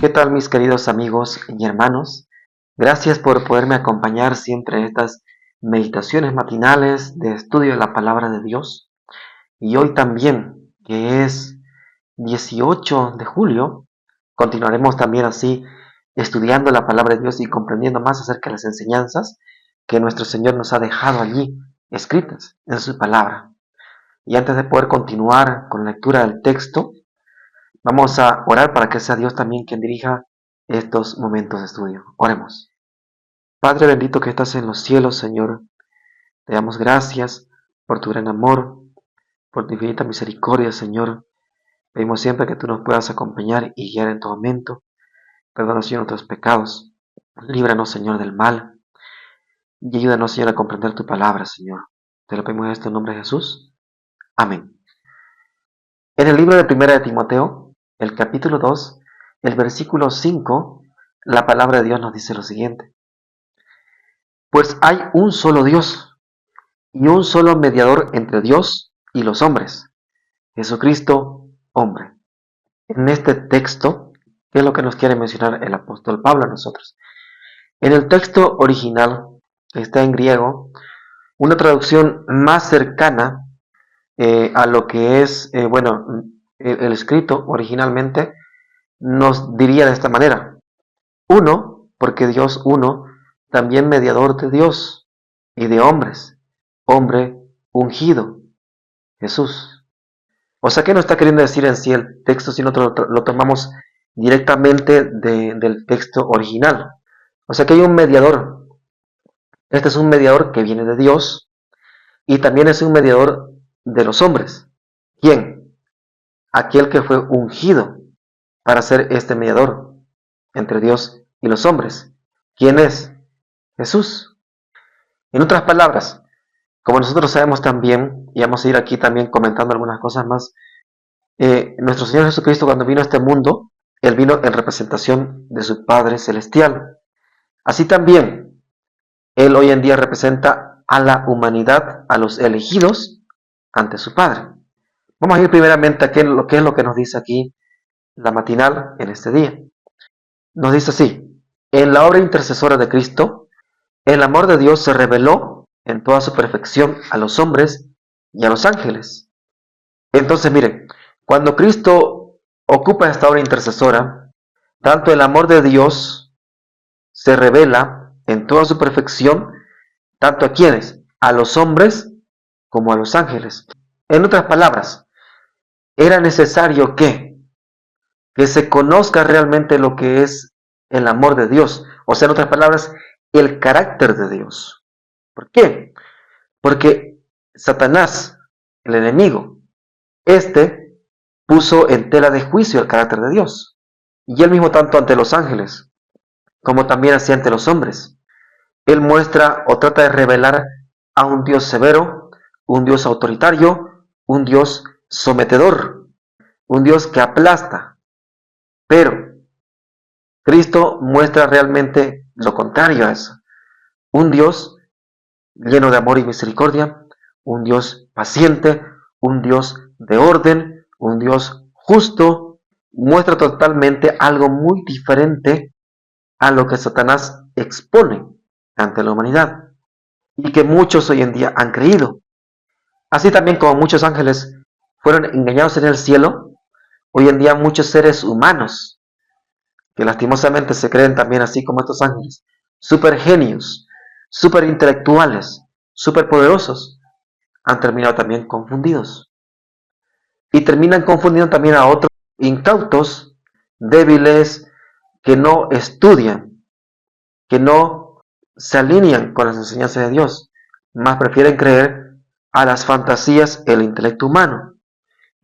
¿Qué tal mis queridos amigos y hermanos? Gracias por poderme acompañar siempre en estas meditaciones matinales de estudio de la palabra de Dios. Y hoy también, que es 18 de julio, continuaremos también así estudiando la palabra de Dios y comprendiendo más acerca de las enseñanzas que nuestro Señor nos ha dejado allí escritas en su palabra. Y antes de poder continuar con la lectura del texto, vamos a orar para que sea Dios también quien dirija estos momentos de estudio. Oremos. Padre bendito que estás en los cielos, Señor, te damos gracias por tu gran amor, por tu infinita misericordia, Señor. Pedimos siempre que tú nos puedas acompañar y guiar en todo momento. Perdona, Señor, nuestros pecados. Líbranos, Señor, del mal. Y ayúdanos, Señor, a comprender tu palabra, Señor. Te lo pedimos en este nombre de Jesús. Amén. En el libro de Primera de Timoteo, el capítulo 2, el versículo 5, la palabra de Dios nos dice lo siguiente. Pues hay un solo Dios y un solo mediador entre Dios y los hombres, Jesucristo, hombre. En este texto, ¿qué es lo que nos quiere mencionar el apóstol Pablo a nosotros? En el texto original, que está en griego, una traducción más cercana a lo que es, el escrito originalmente, nos diría de esta manera. Uno, porque Dios uno, también mediador de Dios y de hombres, hombre ungido, Jesús. O sea, ¿qué nos está queriendo decir en sí el texto si nosotros lo tomamos directamente del texto original? O sea que hay un mediador. Este es un mediador que viene de Dios y también es un mediador de los hombres. ¿Quién? Aquel que fue ungido para ser este mediador entre Dios y los hombres. ¿Quién es? Jesús. En otras palabras, como nosotros sabemos también, y vamos a ir aquí también comentando algunas cosas más, nuestro Señor Jesucristo cuando vino a este mundo, Él vino en representación de su Padre Celestial. Así también, Él hoy en día representa a la humanidad, a los elegidos, ante su Padre. Vamos a ir primeramente a qué es lo que nos dice aquí la matinal en este día. Nos dice así, en la obra intercesora de Cristo, el amor de Dios se reveló en toda su perfección a los hombres y a los ángeles. Entonces, miren, cuando Cristo ocupa esta obra intercesora, tanto el amor de Dios se revela en toda su perfección, tanto a quienes, a los hombres como a los ángeles. En otras palabras, era necesario que se conozca realmente lo que es el amor de Dios, o sea, en otras palabras, el carácter de Dios. ¿Por qué? Porque Satanás, el enemigo, puso en tela de juicio el carácter de Dios. Y él mismo tanto ante los ángeles, como también así ante los hombres. Él muestra o trata de revelar a un Dios severo, un Dios autoritario, un Dios sometedor, un Dios que aplasta. Pero Cristo muestra realmente lo contrario a eso. Un Dios lleno de amor y misericordia, un Dios paciente, un Dios de orden, un Dios justo, muestra totalmente algo muy diferente a lo que Satanás expone ante la humanidad y que muchos hoy en día han creído. Así también como muchos ángeles fueron engañados en el cielo, hoy en día muchos seres humanos, que lastimosamente se creen también así como estos ángeles, super genios, super intelectuales, super poderosos, han terminado también confundidos. Y terminan confundiendo también a otros incautos, débiles, que no estudian, que no se alinean con las enseñanzas de Dios, más prefieren creer a las fantasías del intelecto humano.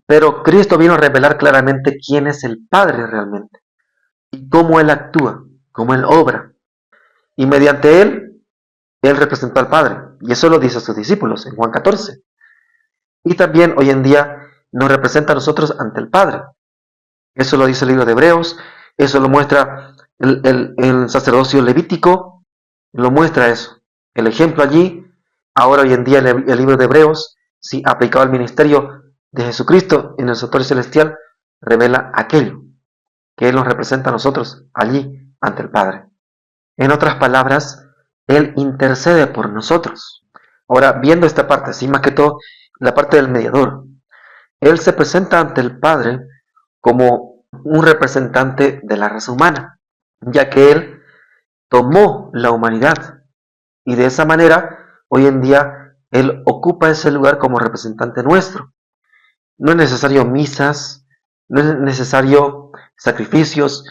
Pero Cristo vino a revelar claramente quién es el Padre realmente, y cómo Él actúa, cómo Él obra. Y mediante Él representó al Padre, y eso lo dice a sus discípulos en Juan 14. Y también hoy en día nos representa a nosotros ante el Padre. Eso lo dice el libro de Hebreos, eso lo muestra el sacerdocio levítico, lo muestra eso. El ejemplo allí, ahora hoy en día el libro de Hebreos, si aplicado al ministerio de Jesucristo en el santuario celestial, revela aquello. que Él nos representa a nosotros allí ante el Padre. En otras palabras, Él intercede por nosotros. Ahora, viendo esta parte, así más que todo, la parte del mediador, Él se presenta ante el Padre como un representante de la raza humana, ya que Él tomó la humanidad y de esa manera, hoy en día, Él ocupa ese lugar como representante nuestro. No es necesario misas, no es necesario sacrificios,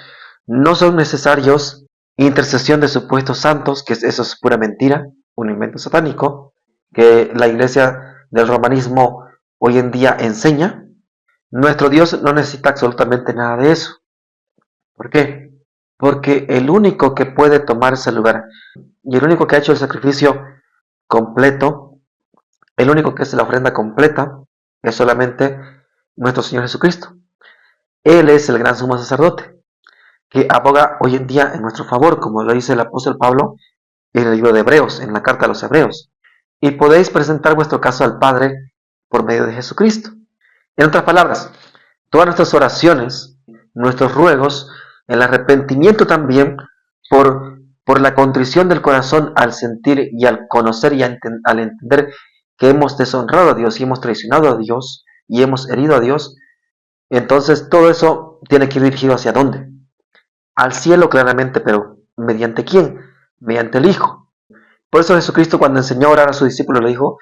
no son necesarios intercesión de supuestos santos, que eso es pura mentira, un invento satánico, que la iglesia del romanismo hoy en día enseña. Nuestro Dios no necesita absolutamente nada de eso. ¿Por qué? Porque el único que puede tomar ese lugar y el único que ha hecho el sacrificio completo, el único que hace la ofrenda completa, es solamente nuestro Señor Jesucristo. Él es el gran sumo sacerdote, que aboga hoy en día en nuestro favor, como lo dice el apóstol Pablo en el libro de Hebreos, en la carta a los Hebreos. Y podéis presentar vuestro caso al Padre por medio de Jesucristo. En otras palabras, todas nuestras oraciones, nuestros ruegos, el arrepentimiento también por la contrición del corazón al sentir y al conocer y al entender que hemos deshonrado a Dios y hemos traicionado a Dios y hemos herido a Dios, entonces todo eso tiene que ir dirigido hacia dónde? Al cielo claramente, pero ¿mediante quién? Mediante el Hijo. Por eso Jesucristo cuando enseñó a orar a sus discípulos le dijo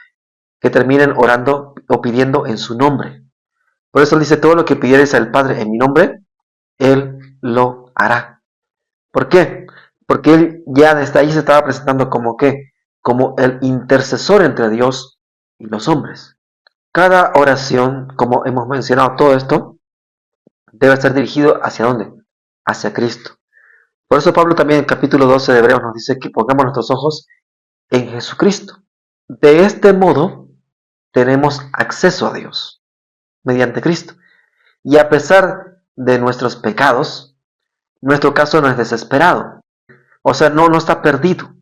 que terminen orando o pidiendo en su nombre. Por eso él dice, todo lo que pidiereis al Padre en mi nombre, Él lo hará. ¿Por qué? Porque Él ya desde ahí se estaba presentando como ¿qué? Como el intercesor entre Dios y los hombres. Cada oración, como hemos mencionado todo esto, debe estar dirigido ¿hacia dónde? Hacia Cristo. Por eso Pablo también en el capítulo 12 de Hebreos nos dice que pongamos nuestros ojos en Jesucristo. De este modo tenemos acceso a Dios mediante Cristo. Y a pesar de nuestros pecados, nuestro caso no es desesperado. O sea, no está perdido.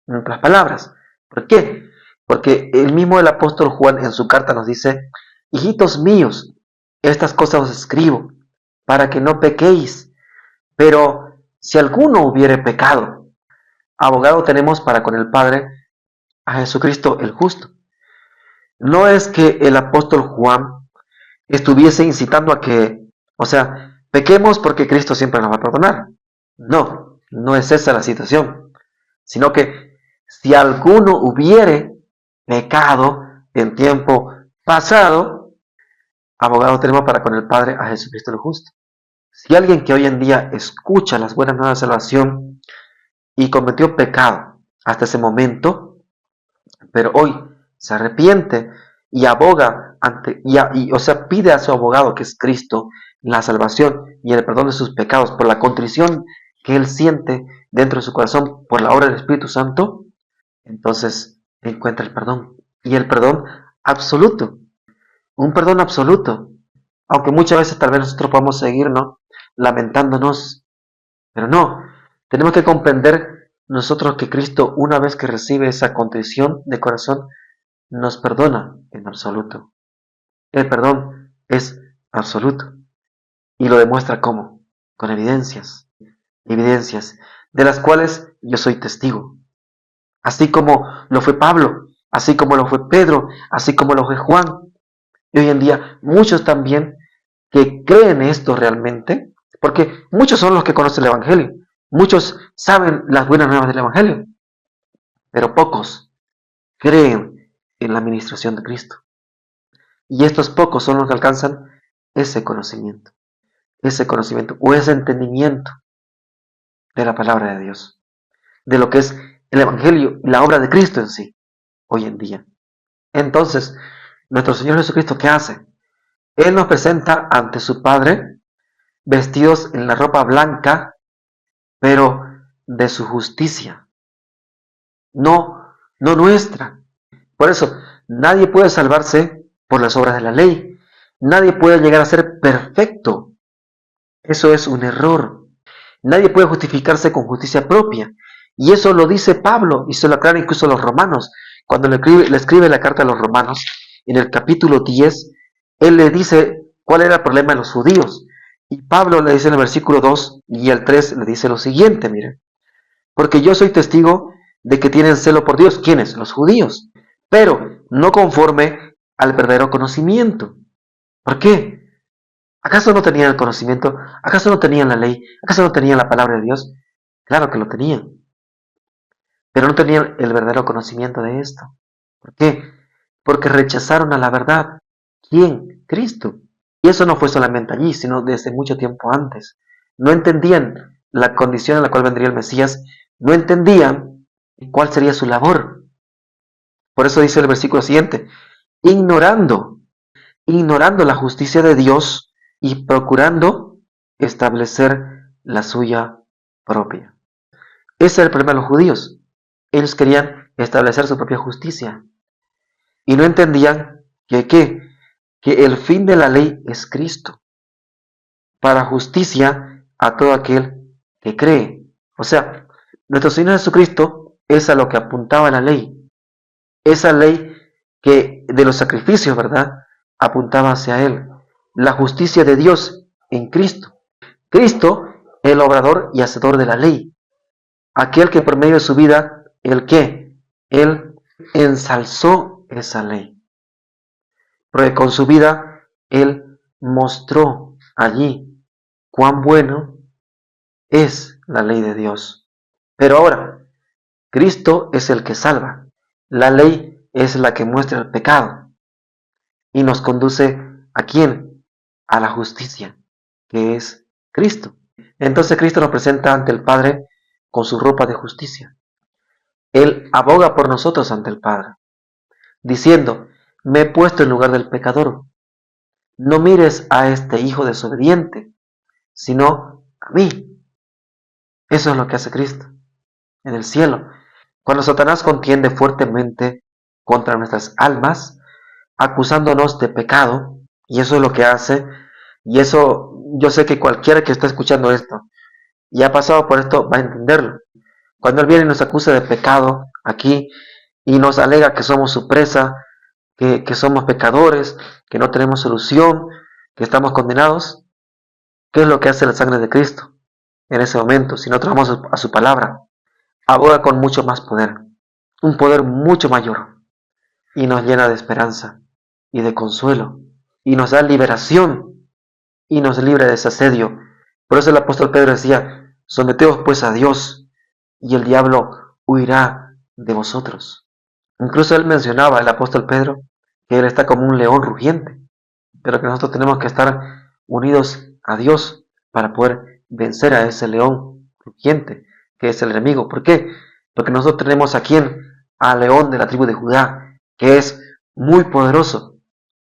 En otras palabras. ¿Por qué? Porque el mismo el apóstol Juan en su carta nos dice, hijitos míos, estas cosas os escribo para que no pequéis. Pero si alguno hubiere pecado, abogado tenemos para con el Padre a Jesucristo el justo. No es que el apóstol Juan estuviese incitando a que, o sea, pequemos porque Cristo siempre nos va a perdonar. No, no es esa la situación, sino que si alguno hubiere pecado en tiempo pasado, abogado tenemos para con el Padre a Jesucristo el justo. Si alguien que hoy en día escucha las buenas nuevas de salvación y cometió pecado hasta ese momento, pero hoy se arrepiente y aboga o sea, pide a su abogado, que es Cristo, la salvación y el perdón de sus pecados por la contrición que él siente dentro de su corazón por la obra del Espíritu Santo, entonces encuentra el perdón. Y el perdón absoluto. Un perdón absoluto. Aunque muchas veces tal vez nosotros podamos seguir, ¿no?, lamentándonos. Pero no. Tenemos que comprender nosotros que Cristo, una vez que recibe esa contrición de corazón, nos perdona en absoluto. El perdón es absoluto. Y lo demuestra ¿cómo? Con evidencias. Evidencias de las cuales yo soy testigo. Así como lo fue Pablo, así como lo fue Pedro, así como lo fue Juan. Y hoy en día muchos también que creen esto realmente, porque muchos son los que conocen el Evangelio. Muchos saben las buenas nuevas del Evangelio, pero pocos creen en la administración de Cristo. Y estos pocos son los que alcanzan ese conocimiento o ese entendimiento de la palabra de Dios, de lo que es el Evangelio y la obra de Cristo en sí, hoy en día. Entonces, nuestro Señor Jesucristo, ¿qué hace? Él nos presenta ante su Padre vestidos en la ropa blanca, pero de su justicia, no nuestra. Por eso, nadie puede salvarse por las obras de la ley. Nadie puede llegar a ser perfecto. Eso es un error. Nadie puede justificarse con justicia propia. Y eso lo dice Pablo, y se lo aclara incluso a los romanos. Cuando le escribe la carta a los romanos, en el capítulo 10, él le dice cuál era el problema de los judíos. Y Pablo le dice en el versículo 2 y el 3 le dice lo siguiente, miren. Porque yo soy testigo de que tienen celo por Dios. ¿Quiénes? Los judíos. Pero no conforme al verdadero conocimiento. ¿Por qué? ¿Acaso no tenían el conocimiento? ¿Acaso no tenían la ley? ¿Acaso no tenían la palabra de Dios? Claro que lo tenían. Pero no tenían el verdadero conocimiento de esto. ¿Por qué? Porque rechazaron a la verdad. ¿Quién? Cristo. Y eso no fue solamente allí, sino desde mucho tiempo antes. No entendían la condición en la cual vendría el Mesías. No entendían cuál sería su labor. Por eso dice el versículo siguiente, ignorando la justicia de Dios y procurando establecer la suya propia. Ese era el problema de los judíos. Ellos querían establecer su propia justicia y no entendían que el fin de la ley es Cristo, para justicia a todo aquel que cree. O sea, nuestro Señor Jesucristo es a lo que apuntaba la ley. Esa ley que de los sacrificios, ¿verdad?, apuntaba hacia Él. La justicia de Dios en Cristo. Cristo, el obrador y hacedor de la ley. Aquel que por medio de su vida, Él ensalzó esa ley. Porque con su vida, Él mostró allí cuán bueno es la ley de Dios. Pero ahora, Cristo es el que salva. La ley es la que muestra el pecado y nos conduce ¿a quién? A la justicia, que es Cristo. Entonces Cristo nos presenta ante el Padre con su ropa de justicia. Él aboga por nosotros ante el Padre, diciendo, me he puesto en lugar del pecador. No mires a este hijo desobediente, sino a mí. Eso es lo que hace Cristo en el cielo. Cuando Satanás contiende fuertemente contra nuestras almas, acusándonos de pecado, y eso es lo que hace, y eso yo sé que cualquiera que está escuchando esto y ha pasado por esto va a entenderlo. Cuando Él viene y nos acusa de pecado aquí y nos alega que somos su presa, que somos pecadores, que no tenemos solución, que estamos condenados, ¿qué es lo que hace la sangre de Cristo en ese momento? Si nosotros vamos a su palabra, aboga con mucho más poder, un poder mucho mayor, y nos llena de esperanza y de consuelo, y nos da liberación, y nos libra de ese asedio. Por eso el apóstol Pedro decía, someteos pues a Dios, y el diablo huirá de vosotros. Incluso él mencionaba, el apóstol Pedro, que él está como un león rugiente, pero que nosotros tenemos que estar unidos a Dios para poder vencer a ese león rugiente, que es el enemigo. ¿Por qué? Porque nosotros tenemos a quién, al león de la tribu de Judá, que es muy poderoso,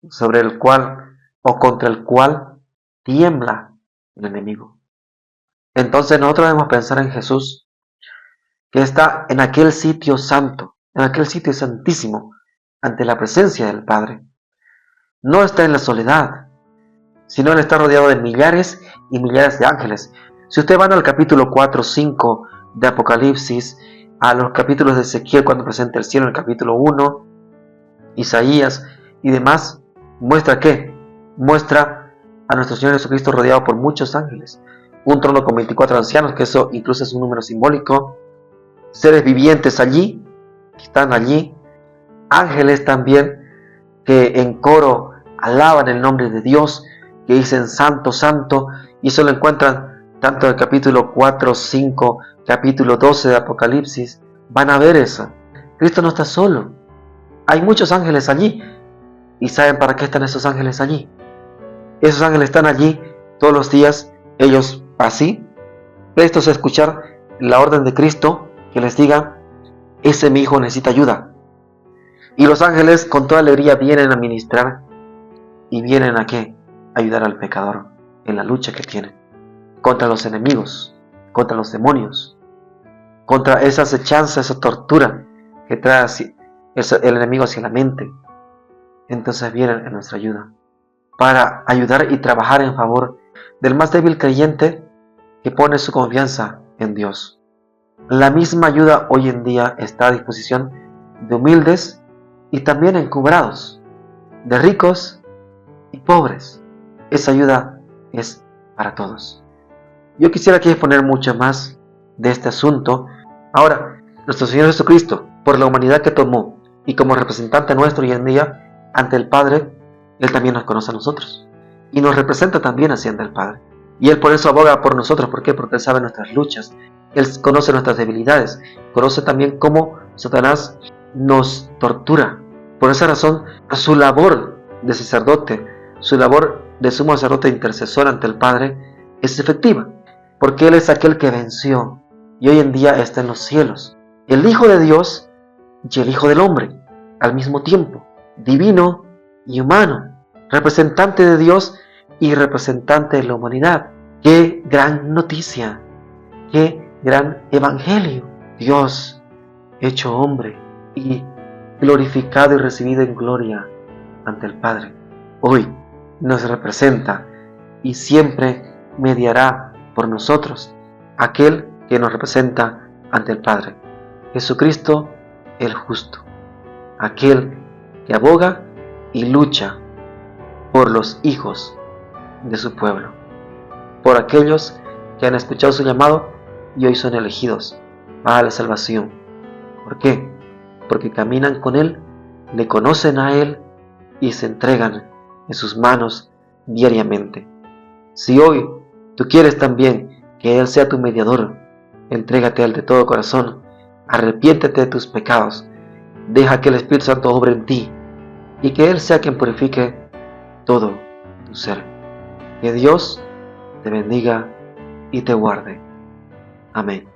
sobre el cual o contra el cual tiembla el enemigo. Entonces nosotros debemos pensar en Jesús, que está en aquel sitio santo, en aquel sitio santísimo, ante la presencia del Padre. No está en la soledad, sino Él está rodeado de millares y millares de ángeles. Si usted van al capítulo 4, 5 de Apocalipsis, a los capítulos de Ezequiel cuando presenta el cielo en el capítulo 1, Isaías y demás, muestra ¿qué? Muestra a nuestro Señor Jesucristo rodeado por muchos ángeles. Un trono con 24 ancianos, que eso incluso es un número simbólico. Seres vivientes allí, que están allí. Ángeles también, que en coro alaban el nombre de Dios, que dicen santo, santo, y eso lo encuentran tanto en el capítulo 4, 5, capítulo 12 de Apocalipsis. Van a ver eso. Cristo no está solo. Hay muchos ángeles allí. ¿Y saben para qué están esos ángeles allí? Esos ángeles están allí todos los días, ellos así, prestos a escuchar la orden de Cristo, que les diga, ese mi hijo necesita ayuda. Y los ángeles con toda alegría vienen a ministrar y vienen a ¿qué? Ayudar al pecador en la lucha que tiene contra los enemigos, contra los demonios, contra esa acechanza, esa tortura que trae el enemigo hacia la mente. Entonces vienen en nuestra ayuda para ayudar y trabajar en favor del más débil creyente que pone su confianza en Dios. La misma ayuda hoy en día está a disposición de humildes y también encubrados, de ricos y pobres. Esa ayuda es para todos. Yo quisiera aquí exponer mucho más de este asunto. Ahora, nuestro Señor Jesucristo, por la humanidad que tomó y como representante nuestro hoy en día ante el Padre, Él también nos conoce a nosotros y nos representa también hacia el Padre. Y Él por eso aboga por nosotros. ¿Por qué? Porque Él sabe nuestras luchas, Él conoce nuestras debilidades, conoce también cómo Satanás nos tortura. Por esa razón, su labor de sacerdote, su labor de sumo sacerdote intercesor ante el Padre es efectiva, porque Él es aquel que venció y hoy en día está en los cielos. El Hijo de Dios y el Hijo del Hombre, al mismo tiempo, divino y humano, representante de Dios y representante de la humanidad. ¡Qué gran noticia! ¡Qué gran evangelio! Dios hecho hombre y glorificado y recibido en gloria ante el Padre, hoy nos representa y siempre mediará por nosotros, aquel que nos representa ante el Padre, Jesucristo el justo, aquel que aboga y lucha por los hijos de su pueblo, por aquellos que han escuchado su llamado y hoy son elegidos para la salvación. ¿Por qué? Porque caminan con Él, le conocen a Él y se entregan en sus manos diariamente. Si hoy tú quieres también que Él sea tu mediador, entrégate a Él de todo corazón, arrepiéntete de tus pecados, deja que el Espíritu Santo obre en ti y que Él sea quien purifique todo tu ser. Que Dios te bendiga y te guarde. Amén.